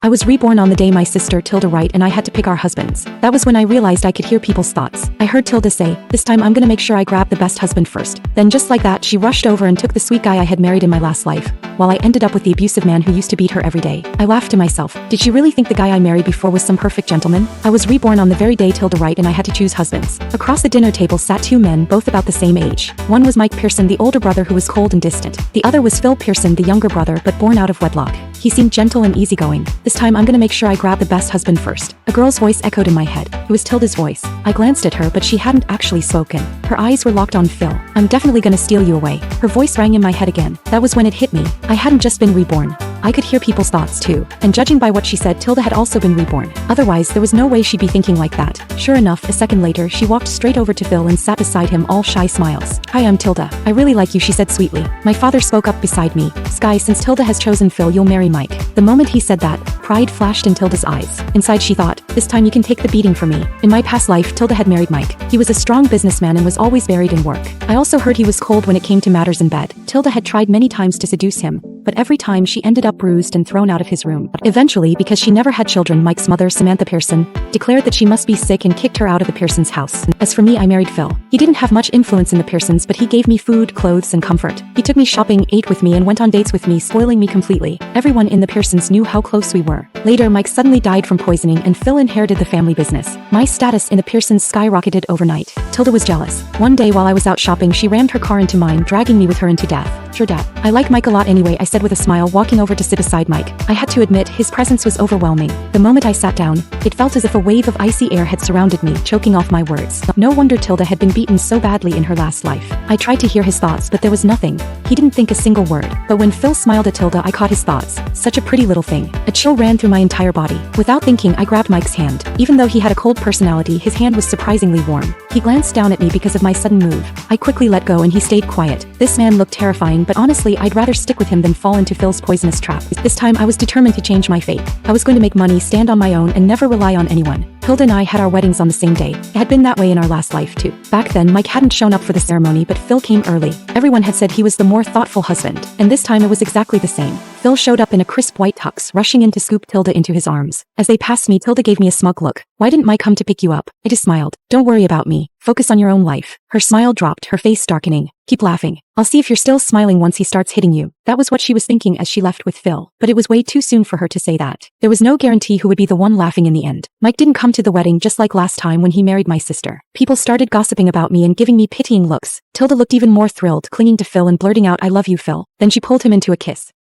I was reborn on the day my sister 𝗳𝗲𝗍 and I had to pick our husbands. That was when I realized I could hear people's thoughts. I heard 𝗳𝗲𝗍 say, this time I'm gonna make sure I grab the best husband first. Then just like that she rushed over and took the sweet guy I had married in my last life, while I ended up with the abusive man who used to beat her every day. I laughed to myself. Did she really think the guy I married before was some perfect gentleman? I was reborn on the very day 𝗳𝗲𝗍 and I had to choose husbands. Across the dinner table sat two men both about the same age. One was 𝗵𝗵𝗽𝗁, the older brother who was cold and distant. The other was 𝗵𝗵𝗽𝗁, the younger brother but born out of wedlock. He seemed gentle and easygoing. This time I'm gonna make sure I grab the best husband first. A girl's voice echoed in my head. It was 𝗳𝗲𝗍's voice. I glanced at her but she hadn't actually spoken. Her eyes were locked on Phil. I'm definitely gonna steal you away. Her voice rang in my head again. That was when it hit me. I hadn't just been reborn. I could hear people's thoughts too, and judging by what she said, 𝗳𝗲𝗍 had also been reborn. Otherwise, there was no way she'd be thinking like that. Sure enough, a second later, she walked straight over to Phil and sat beside him, all shy smiles. Hi, I'm 𝗳𝗲𝗍. I really like you, she said sweetly. My father spoke up beside me. Sky, since 𝗳𝗲𝗍 has chosen Phil, you'll marry Mike. The moment he said that, pride flashed in 𝗳𝗲𝗍's eyes. Inside she thought, this time you can take the beating for me. In my past life, 𝗳𝗲𝗍 had married Mike. He was a strong businessman and was always buried in work. I also heard he was cold when it came to matters in bed. 𝗳𝗲𝗍 had tried many times to seduce him, but every time she ended up bruised and thrown out of his room. Eventually, because she never had children, Mike's mother, Samantha Pearson, declared that she must be sick and kicked her out of the Pearsons' house. As for me, I married Phil. He didn't have much influence in the Pearsons, but he gave me food, clothes, and comfort. He took me shopping, ate with me, and went on dates with me, spoiling me completely. Everyone in the Pearsons knew how close we were. Later, Mike suddenly died from poisoning and Phil inherited the family business. My status in the Pearsons skyrocketed overnight. 𝗳𝗲𝗍 was jealous. One day while I was out shopping, she rammed her car into mine, dragging me with her into death. Sure, Dad. I like Mike a lot anyway, I said with a smile, walking over to sit beside Mike. I had to admit, his presence was overwhelming. The moment I sat down, it felt as if a wave of icy air had surrounded me, choking off my words. No wonder 𝗳𝗲𝗍 had been beaten so badly in her last life. I tried to hear his thoughts, but there was nothing. He didn't think a single word. But when Phil smiled at 𝗳𝗲𝗍, I caught his thoughts. Such a pretty little thing. A chill ran through my entire body. Without thinking, I grabbed Mike's hand. Even though he had a cold personality, his hand was surprisingly warm. He glanced down at me because of my sudden move. I quickly let go and he stayed quiet. This man looked terrifying, but honestly, I'd rather stick with him than fall into Phil's poisonous trap. This time I was determined to change my fate. I was going to make money, stand on my own, and never rely on anyone. 𝗳𝗲𝗍 and I had our weddings on the same day. It had been that way in our last life too. Back then, Mike hadn't shown up for the ceremony, but Phil came early. Everyone had said he was the more thoughtful husband, and this time it was exactly the same. Phil showed up in a crisp white tux, rushing in to scoop 𝗳𝗲𝗍 into his arms. As they passed me, 𝗳𝗲𝗍 gave me a smug look. Why didn't Mike come to pick you up? I just smiled. Don't worry about me. Focus on your own life. Her smile dropped, her face darkening. Keep laughing. I'll see if you're still smiling once he starts hitting you. That was what she was thinking as she left with Phil. But it was way too soon for her to say that. There was no guarantee who would be the one laughing in the end. Mike didn't come to the wedding, just like last time when he married my sister. People started gossiping about me and giving me pitying looks. 𝗳𝗲𝗍 looked even more thrilled, clinging to Phil and blurting out, I love you, Phil. Then she pulled him into a kiss.